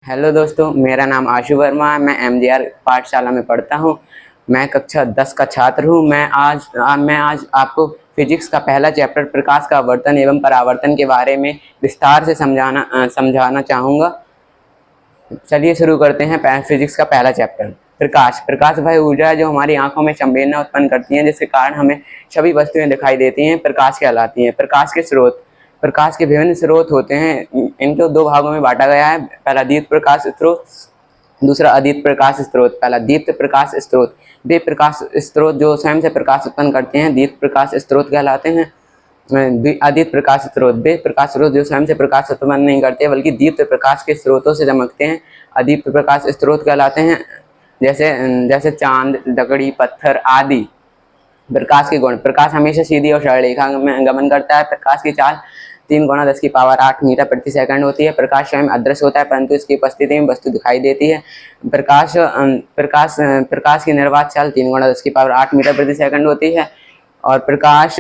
Hello दोस्तों, मेरा नाम आशु वर्मा है। मैं एमजीआर पाठशाला में पढ़ता हूँ। मैं कक्षा 10 का छात्र हूँ। मैं आज आपको फिजिक्स का पहला चैप्टर प्रकाश का आवर्तन एवं परावर्तन के बारे में विस्तार से समझाना चाहूँगा। चलिए शुरू करते हैं। फिजिक्स का पहला चैप्टर प्रकाश। प्रकाश वह ऊर्जा है जो हमारी आंखों में संवेदना उत्पन्न करती है, जिसके कारण हमें सभी वस्तुएं दिखाई देती हैं। प्रकाश कहलाती हैं। प्रकाश के स्रोत। प्रकाश के विभिन्न स्रोत होते हैं। इनको दो भागों में बांटा गया है। पहला दीप्त प्रकाश स्रोत, दूसरा अदीप्त प्रकाश स्रोत। पहला दीप्त प्रकाश स्रोत। वे प्रकाश स्रोत जो स्वयं से प्रकाश उत्पन्न करते हैं दीप्त प्रकाश स्रोत कहलाते हैं। अदीप्त प्रकाश स्रोत वे प्रकाश स्रोत जो स्वयं से प्रकाश उत्पन्न नहीं करते बल्कि दीप्त प्रकाश के स्रोतों से चमकते हैं, अदीप्त प्रकाश स्रोत कहलाते हैं। जैसे जैसे चांद, लकड़ी, पत्थर आदि। प्रकाश के गुण। प्रकाश हमेशा सीधी और सरल रेखा में गमन करता है। प्रकाश की चाल 3 × 10⁸ मीटर प्रति सेकंड होती है। प्रकाश स्वयं अदृश्य होता है, परंतु इसकी उपस्थिति में वस्तु दिखाई देती है। प्रकाश की निर्वात चाल 3 × 10⁸ मीटर प्रति सेकंड होती है। और प्रकाश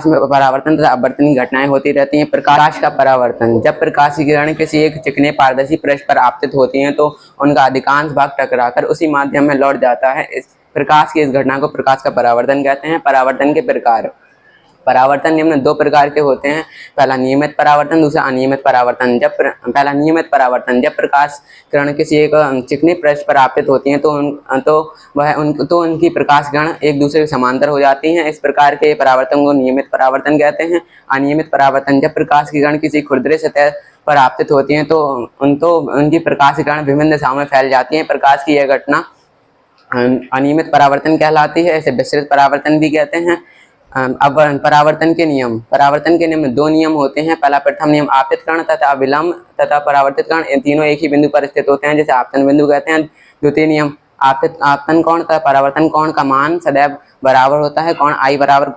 में परावर्तन तथा अपवर्तन की घटनाएं होती रहती हैं। प्रकाश का परावर्तन। जब प्रकाश की किरण किसी एक चिकने पारदर्शी पृष्ठ पर आपतित होती हैं तो उनका अधिकांश भाग टकराकर उसी माध्यम में लौट जाता है। इस प्रकाश की इस घटना को प्रकाश का परावर्तन कहते हैं। परावर्तन के प्रकार। परावर्तन निम्न 2 प्रकार के होते हैं। पहला नियमित परावर्तन, दूसरा अनियमित परावर्तन। पहला नियमित परावर्तन। जब प्रकाश किरण किसी एक चिकने पृष्ठ पर आपतित होती हैं तो उनकी प्रकाश किरण एक दूसरे के समांतर हो जाती हैं। इस प्रकार के परावर्तन को नियमित परावर्तन कहते हैं। अनियमित परावर्तन। जब प्रकाश की किरण किसी खुरदरे सतह पर आपतित होती हैं तो उनकी प्रकाश की किरण विभिन्न दिशाओं में फैल जाती हैं। प्रकाश की यह घटना अनियमित परावर्तन कहलाती है। इसे विस्तृत परावर्तन भी कहते हैं। अब परावर्तन के नियम। परावर्तन के नियम 2 नियम होते हैं। पहला प्रथम नियम आपतित कण तथा विलंब तथा परावर्तित कण, इन तीनों एक ही बिंदु पर स्थित होते हैं, जैसे आपतन बिंदु कहते हैं। द्वितीय नियम आपतन कोण तथा परावर्तन कोण का मान सदैव बराबर होता है। कोण I बराबर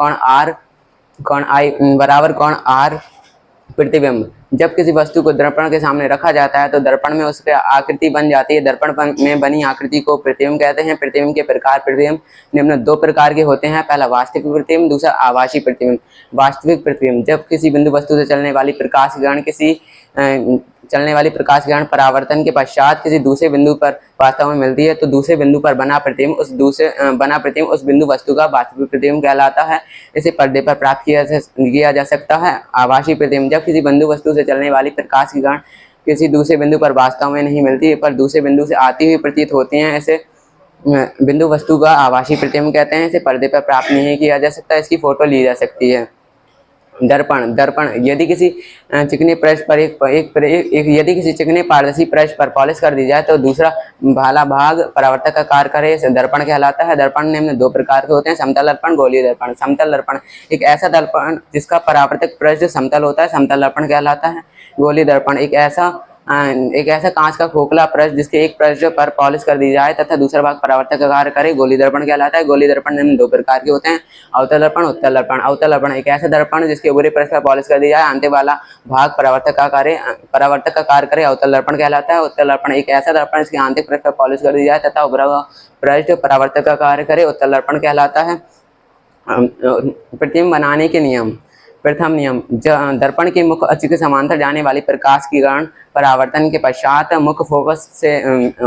कोण R प्रतिबिंब। जब किसी वस्तु को दर्पण के सामने रखा जाता है तो दर्पण में उसकी आकृति बन जाती है। दर्पण में बनी आकृति को प्रतिबिंब कहते हैं। प्रतिबिंब के प्रकार। प्रतिबिंब निम्न 2 प्रकार के होते हैं। पहला वास्तविक प्रतिबिंब, दूसरा आभासी प्रतिबिंब। वास्तविक प्रतिबिंब। जब किसी बिंदु वस्तु से चलने वाली प्रकाश किरण परावर्तन के पश्चात किसी दूसरे बिंदु पर वास्तव में मिलती है तो दूसरे बिंदु पर बना प्रतिबिंब उस बिंदु वस्तु का वास्तविक प्रतिबिंब कहलाता है। इसे पर्दे पर प्राप्त किया जा सकता है। आभासी प्रतिबिंब। जब किसी बिंदु वस्तु से चलने वाली प्रकाश की किरण किसी दूसरे बिंदु पर वास्तव में नहीं मिलती पर दूसरे बिंदु से आती हुई प्रतीत होती हैं, ऐसे बिंदु वस्तु का आभासी प्रतिबिंब कहते हैं। इसे पर्दे पर प्राप्त नहीं किया जा सकता, इसकी फोटो ली जा सकती है। दर्पण। यदि किसी चिकने पृष्ठ पर यदि किसी चिकने पारदर्शी पृष्ठ पर पॉलिश कर दी जाए तो दूसरा भाला भाग परावर्तक का कार्य करे, इसे दर्पण कहलाता है। दर्पण निम्न 2 प्रकार के होते हैं। समतल दर्पण, गोलीय दर्पण। समतल दर्पण एक ऐसा दर्पण जिसका परावर्तक पृष्ठ समतल होता है, समतल दर्पण कहलाता है। गोलीय दर्पण एक ऐसा कांच का खोखला पृष्ठ जिसके एक पृष्ठ पर पॉलिश कर दी जाए तथा दूसरा भाग परावर्तक का कार्य करे, गोलीय दर्पण कहलाता है। गोलीय दर्पण निम्न 2 प्रकार के होते हैं। अवतल दर्पण, उत्तल दर्पण। अवतल दर्पण एक ऐसा दर्पण जिसके ऊपरी पृष्ठ पर पॉलिश कर दी जाए, अंत वाला भाग परावर्तक का कार्य करे, अवतल दर्पण कहलाता है। उत्तल दर्पण एक ऐसा दर्पण जिसके आंतरिक पृष्ठ पर पॉलिश कर दी जाए तथा ऊपरी पृष्ठ परावर्तक का कार्य करे, उत्तल दर्पण कहलाता है। प्रतिबिंब बनाने के नियम। प्रथम नियम। दर्पण के मुख्य अक्ष के समांतर जाने वाली प्रकाश की किरण परावर्तन के पश्चात मुख्य फोकस से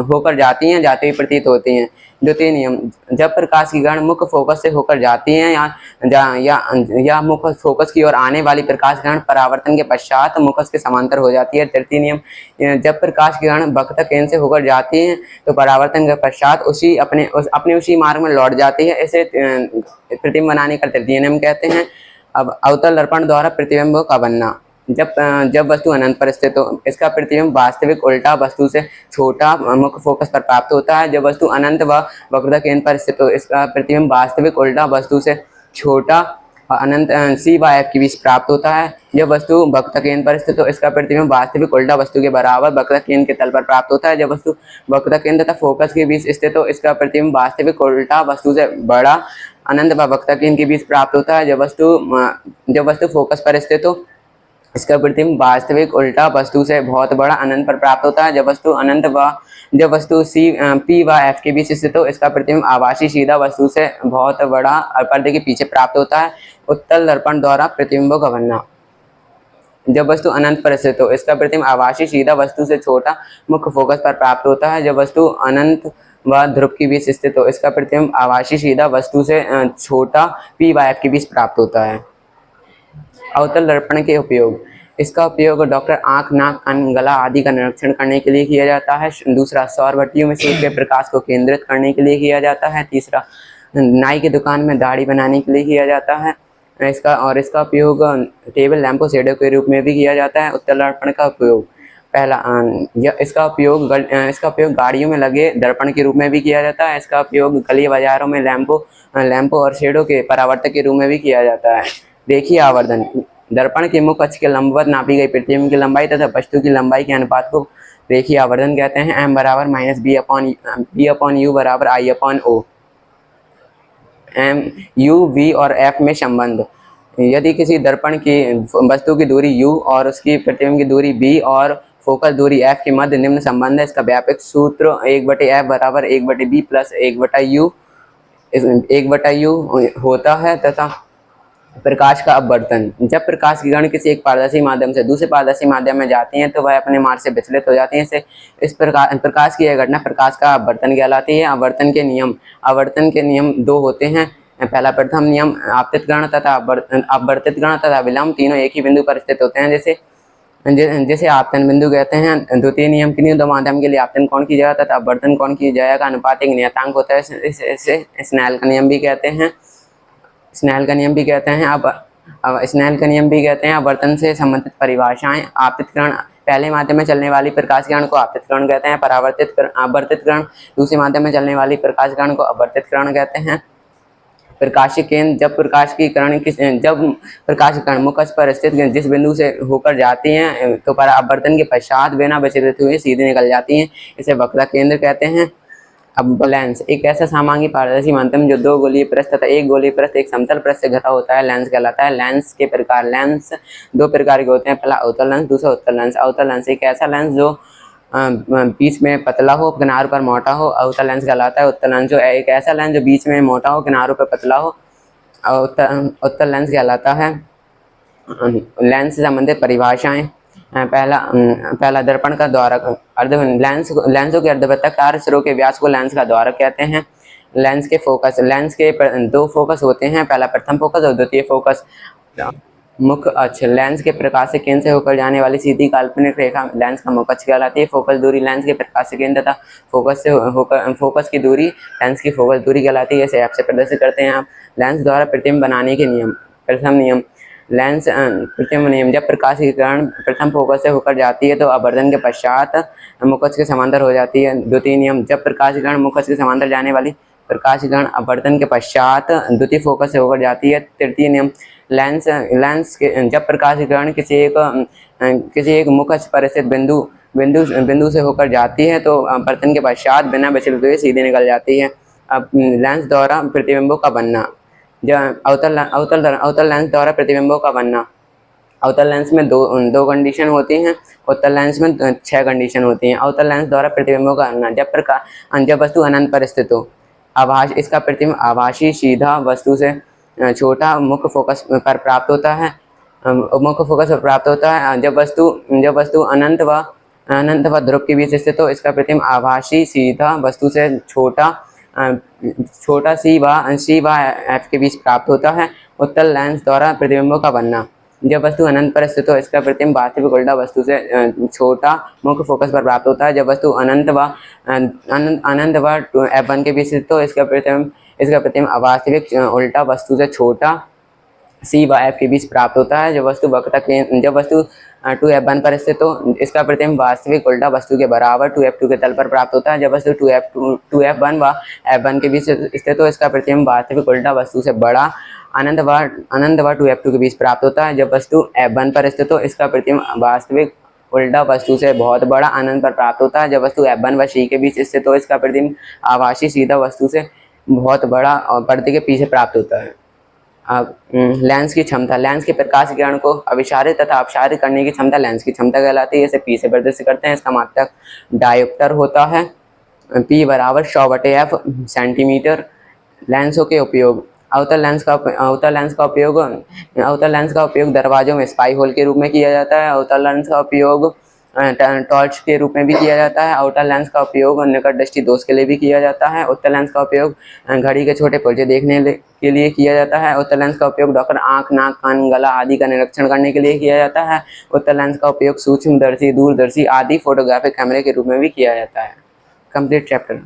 होकर जाती हुई प्रतीत होती हैं। द्वितीय नियम। जब प्रकाश की किरण मुख्य फोकस से होकर जाती हैं या मुख्य फोकस की ओर आने वाली प्रकाश किरण परावर्तन के पश्चात मुखस के समांतर हो जाती है। तृतीय नियम। जब प्रकाश की किरण वक्रता केंद्र से होकर जाती हैं तो परावर्तन के पश्चात अपने उसी मार्ग में लौट जाती है। इसे प्रतिबिंब बनाने का तृतीय नियम कहते हैं। अब अवतल दर्पण द्वारा प्रतिबिंब का बनना। जब वस्तु अनंत पर स्थित हो इसका प्रतिबिंब वास्तविक उल्टा वस्तु से छोटा मुख्य फोकस पर प्राप्त होता है। जब वस्तु अनंत व वक्रता केंद्र पर स्थित हो इसका प्रतिबिंब वास्तविक उल्टा वस्तु से छोटा अनंत C व F के बीच प्राप्त होता है। जब वस्तु वक्रता केंद्र पर स्थित हो इसका प्रतिबिंब वास्तविक उल्टा वस्तु के बराबर वक्रता केंद्र के तल पर प्राप्त होता है। जब वस्तु वक्रता केंद्र तथा फोकस के बीच स्थित हो इसका प्रतिबिंब वास्तविक उल्टा वस्तु से बड़ा अनंत व वक्रता केंद्र के बीच प्राप्त होता है। जब वस्तु फोकस पर स्थित हो इसका प्रतिबिंब वास्तविक उल्टा वस्तु से बहुत बड़ा अनंत पर प्राप्त होता है। जब वस्तु P व F के बीच स्थित हो इसका प्रतिबिंब आभासी सीधा वस्तु से बहुत बड़ा पर्दे के पीछे प्राप्त होता है। उत्तल दर्पण द्वारा प्रतिबिंबों का बनना। जब वस्तु अनंत पर स्थित हो। इसका प्रतिबिंब आभासी सीधा वस्तु से छोटा मुख्य फोकस पर प्राप्त होता है। जब वस्तु अनंत व ध्रुव के बीच स्थित हो, इसका प्रतिबिंब आभासी सीधा वस्तु से छोटा p व f के बीच प्राप्त होता है। अवतल दर्पण के उपयोग। इसका उपयोग डॉक्टर आंख, नाक, कान, गला आदि का निरीक्षण करने के लिए किया जाता है। दूसरा, सौर भट्टियों में सूर्य के प्रकाश को केंद्रित करने के लिए किया जाता है। तीसरा, नाई की दुकान में दाढ़ी बनाने के लिए किया जाता है। इसका उपयोग टेबल लैंपों शेडो के रूप में भी किया जाता है। उत्तल दर्पण का उपयोग। पहला, इसका उपयोग गाड़ियों में लगे दर्पण के रूप में भी किया जाता है। इसका उपयोग गली बाजारों में लैंपों और शेडो के परावर्तक के रूप में भी किया जाता है। देखिए आवर्धन। दर्पण के मुख्य अक्ष के लंबवत नापी गई प्रतिबिंब की लंबाई तथा वस्तु की लंबाई के अनुपात को रेखीय आवर्धन कहते हैं। m बराबर माइनस b अपॉन u बराबर i upon o। m, u, v और f में संबंध। यदि किसी दर्पण की वस्तु की दूरी u और उसकी प्रतिबिंब की दूरी b और फोकस दूरी f के मध्य निम्न संबंध है। इसका व्यापक सूत्र 1/f बराबर 1/b प्लस 1/u होता है। तथा प्रकाश का अपवर्तन। जब प्रकाश की किरण किसी एक पारदर्शी माध्यम से दूसरे पारदर्शी माध्यम में जाती हैं तो वह अपने मार्ग से विचलित हो जाती हैं। इस प्रकाश की यह घटना प्रकाश का अपवर्तन कहलाती है। आवर्तन के नियम दो होते हैं। पहला, प्रथम नियम आपतित किरण तथा अपवर्तित किरण तथा विलंब तीनों एक ही बिंदु पर स्थित होते हैं, जैसे आपतन बिंदु कहते हैं। द्वितीय नियम किन्हीं दो माध्यम के लिए आपतन कोण की जगह तथा अपवर्तन कोण की जगह का अनुपात एक नियतांक होता है। इसे स्नेल का नियम भी कहते हैं। स्नेल का नियम भी कहते हैं। आवर्तन से संबंधित परिभाषाएं। आपतित किरण पहले माध्यम में चलने वाली प्रकाश किरण को आपतित किरण कहते हैं। अपवर्तित किरण दूसरे माध्यम में चलने वाली प्रकाश किरण को अपवर्तित किरण कहते हैं। प्रकाशिक केंद्र। जब प्रकाश की किरण मुख्य अक्ष पर स्थित जिस बिंदु से होकर जाती हैं तो परावर्तन के पश्चात बिना विचलित हुए सीधे निकल जाती हैं। इसे वक्रता केंद्र कहते हैं। अब लेंस एक ऐसा सामान्य पारदर्शी माध्यम जो दो गोलीय पृष्ठ तथा एक गोलीय पृष्ठ एक समतल पृष्ठ से घिरा होता है, लेंस कहलाता है। लेंस के प्रकार। लेंस दो प्रकार के होते हैं। पहला अवतल लेंस, दूसरा उत्तल लेंस। अवतल लेंस एक ऐसा लेंस जो बीच में पतला हो, किनारों पर मोटा हो, अवतल लेंस कहलाता है। उत्तल लेंस जो एक ऐसा लेंस जो बीच में मोटा हो, किनारों पर पतला हो, उत्तल लेंस कहलाता है। लेंस से संबंधित परिभाषाएं। पहला, दर्पण का द्वारक। लेंसों के अर्धवृत्ताकार कार्य सिरों के व्यास को लेंस का द्वारक कहते हैं। लेंस के फोकस। लेंस के दो फोकस होते हैं। पहला प्रथम फोकस और द्वितीय फोकस। मुख्य अक्ष। लेंस के प्रकाशिक केंद्र से होकर जाने वाली सीधी काल्पनिक रेखा लेंस का मुख्य अक्ष कहलाती है। फोकस दूरी लेंस के प्रकाशिक केंद्र तथा फोकस की दूरी लेंस की फोकस दूरी कहलाती है। इसे आपसे प्रदर्शित करते हैं आप। लेंस द्वारा प्रतिबिंब बनाने के नियम। प्रथम नियम लेंस प्रतिबिंब नियम। जब प्रकाश की किरण प्रथम फोकस से होकर जाती है तो अपवर्तन के पश्चात मुख्य अक्ष के समांतर हो जाती है। द्वितीय नियम। जब प्रकाश की किरण मुख्य अक्ष के समांतर जाने वाली प्रकाश की किरण अपवर्तन के पश्चात द्वितीय फोकस से होकर जाती है। तृतीय नियम। जब प्रकाश की किरण किसी एक मुख्य अक्ष पर स्थित बिंदु से होकर जाती है तो अपवर्तन के पश्चात बिना विचलित हुए सीधे निकल जाती है। अब लेंस द्वारा प्रतिबिंबों का बनना। अवतल लेंस द्वारा प्रतिबिंबों का बनना। अवतल लेंस में दो कंडीशन होती हैं। उत्तल लेंस में 6 कंडीशन होती हैं। अवतल लेंस द्वारा प्रतिबिंबों का बनना। जब वस्तु अनंत पर स्थित हो। इसका प्रतिबिंब आभासी सीधा वस्तु से छोटा मुख्य फोकस पर प्राप्त होता है। जब वस्तु अनंत व ध्रुव के बीच स्थित हो, इसका प्रतिबिंब आभासी सीधा वस्तु से छोटा सी व f के बीच प्राप्त होता है। उत्तल लेंस द्वारा प्रतिबिंबों का बनना। जब वस्तु अनंत पर स्थित हो, इसका प्रतिबिंब वास्तविक उल्टा वस्तु से छोटा मुख्य फोकस पर प्राप्त होता है। जब वस्तु अनंत व f1 के बीच स्थित हो, इसका प्रतिबिंब अवास्तविक उल्टा वस्तु से छोटा c व f के बीच प्राप्त होता है। जब वस्तु 2f1 पर स्थित हो, इसका प्रतिबिंब वास्तविक उल्टा वस्तु के बराबर 2f2 के तल पर प्राप्त होता है। जब वस्तु 2f1 व f1 के बीच स्थित हो, इसका प्रतिबिंब वास्तविक उल्टा वस्तु से बड़ा अनंत व 2f2 के बीच प्राप्त होता है। जब वस्तु f1 पर स्थित हो, इसका प्रतिबिंब वास्तविक उल्टा वस्तु से बहुत बड़ा अनंत पर प्राप्त होता है। जब वस्तु f1 व c के बीच स्थित हो, इसका प्रतिबिंब आभासी सीधा वस्तु से बहुत बड़ा और पर्दे के पीछे प्राप्त होता है। अब लेंस की क्षमता। लेंस के प्रकाश किरण को अभिसारित तथा अपसारित करने की क्षमता लेंस की क्षमता कहलाती है। इसे P से प्रदर्शित करते हैं। इसका मात्रक डायोप्टर होता है। P बराबर 100/f सेंटीमीटर। लेंसों के उपयोग। आउटर लेंस का उपयोग दरवाजों में स्पाई होल के रूप में किया जाता है। आउटर लेंस का उपयोग टॉर्च के रूप में भी किया जाता है। आउटर लेंस का उपयोग निकट दृष्टि दोष के लिए भी किया जाता है। उत्तर लेंस का उपयोग घड़ी के छोटे पुर्जे देखने के लिए किया जाता है। उत्तर लेंस का उपयोग डॉक्टर आँख, नाक, कान, गला आदि का निरीक्षण करने के लिए किया जाता है। उत्तर लेंस का उपयोग सूक्ष्मदर्शी, दूरदर्शी आदि फोटोग्राफिक कैमरे के रूप में भी किया जाता है। Complete chapter.